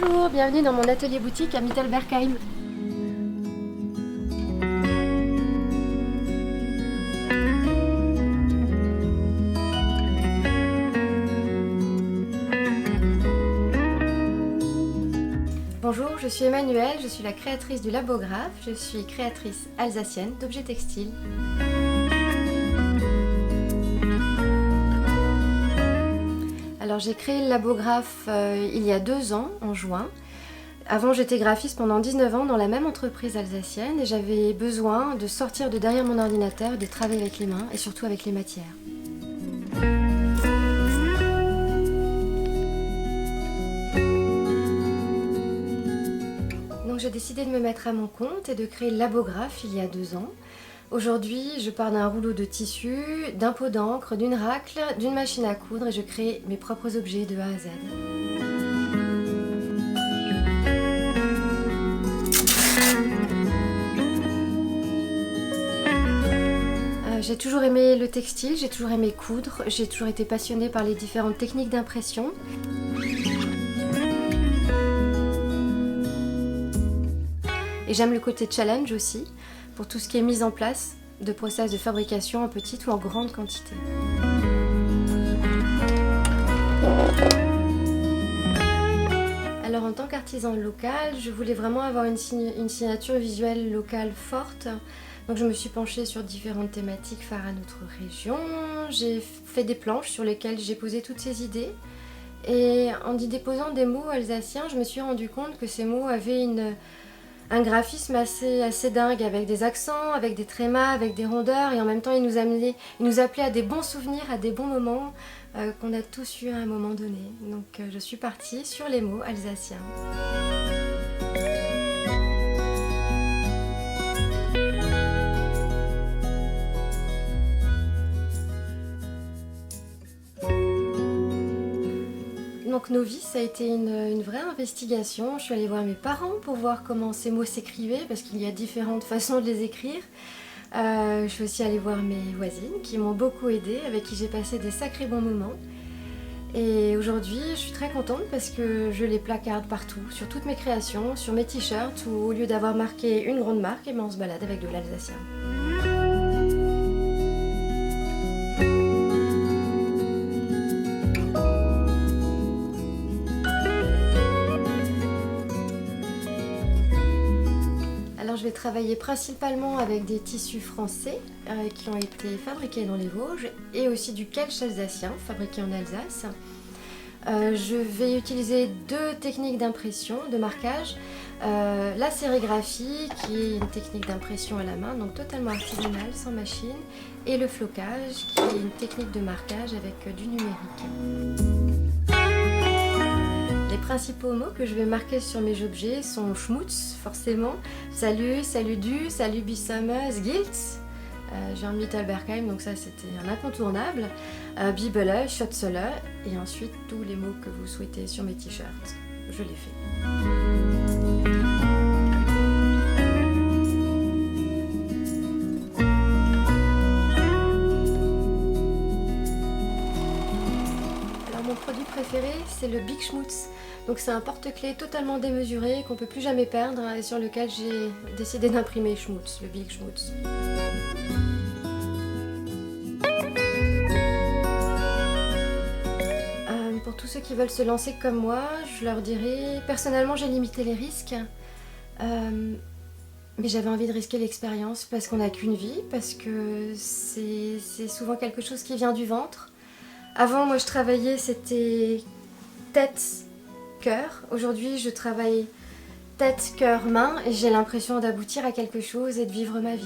Bonjour, bienvenue dans mon atelier boutique à Mittelbergheim. Bonjour, je suis Emmanuelle, je suis la créatrice du Labographe, je suis créatrice alsacienne d'objets textiles. Alors j'ai créé le Labographe il y a 2 ans, en juin. Avant j'étais graphiste pendant 19 ans dans la même entreprise alsacienne et j'avais besoin de sortir de derrière mon ordinateur, de travailler avec les mains et surtout avec les matières. Donc j'ai décidé de me mettre à mon compte et de créer le Labographe il y a 2 ans. Aujourd'hui, je pars d'un rouleau de tissu, d'un pot d'encre, d'une racle, d'une machine à coudre et je crée mes propres objets de A à Z. J'ai toujours aimé le textile, j'ai toujours aimé coudre, j'ai toujours été passionnée par les différentes techniques d'impression. Et j'aime le côté challenge aussi, pour tout ce qui est mise en place de process de fabrication en petite ou en grande quantité. Alors en tant qu'artisan local, je voulais vraiment avoir une signature visuelle locale forte. Donc je me suis penchée sur différentes thématiques phares à notre région. J'ai fait des planches sur lesquelles j'ai posé toutes ces idées. Et en y déposant des mots alsaciens, je me suis rendu compte que ces mots avaient un graphisme assez dingue, avec des accents, avec des trémas, avec des rondeurs, et en même temps il nous appelait à des bons souvenirs, à des bons moments qu'on a tous eu à un moment donné. Donc je suis partie sur les mots alsaciens. Donc Novice a été une vraie investigation. Je suis allée voir mes parents pour voir comment ces mots s'écrivaient, parce qu'il y a différentes façons de les écrire. Je suis aussi allée voir mes voisines qui m'ont beaucoup aidée, avec qui j'ai passé des sacrés bons moments. Et aujourd'hui, je suis très contente parce que je les placarde partout, sur toutes mes créations, sur mes t-shirts, où au lieu d'avoir marqué une grande marque, on se balade avec de l'alsacien. Alors je vais travailler principalement avec des tissus français qui ont été fabriqués dans les Vosges et aussi du kelch alsacien fabriqué en Alsace. Je vais utiliser 2 techniques d'impression, de marquage. La sérigraphie qui est une technique d'impression à la main, donc totalement artisanale, sans machine, et le flocage qui est une technique de marquage avec du numérique. Les principaux mots que je vais marquer sur mes objets sont Schmutz, forcément, salut, salut du, salut bissumme, Gilts, je viens de Mittelbergheim, donc ça c'était un incontournable, Bibele, Schotzele, et ensuite tous les mots que vous souhaitez sur mes t-shirts, je les fais. Mon produit préféré, c'est le Big Schmutz. Donc c'est un porte-clés totalement démesuré qu'on ne peut plus jamais perdre et sur lequel j'ai décidé d'imprimer Schmutz, le Big Schmutz. Pour tous ceux qui veulent se lancer comme moi, je leur dirais, personnellement j'ai limité les risques, mais j'avais envie de risquer l'expérience parce qu'on n'a qu'une vie, parce que c'est souvent quelque chose qui vient du ventre. Avant, moi je travaillais, c'était tête, cœur. Aujourd'hui, je travaille tête, cœur, main et j'ai l'impression d'aboutir à quelque chose et de vivre ma vie.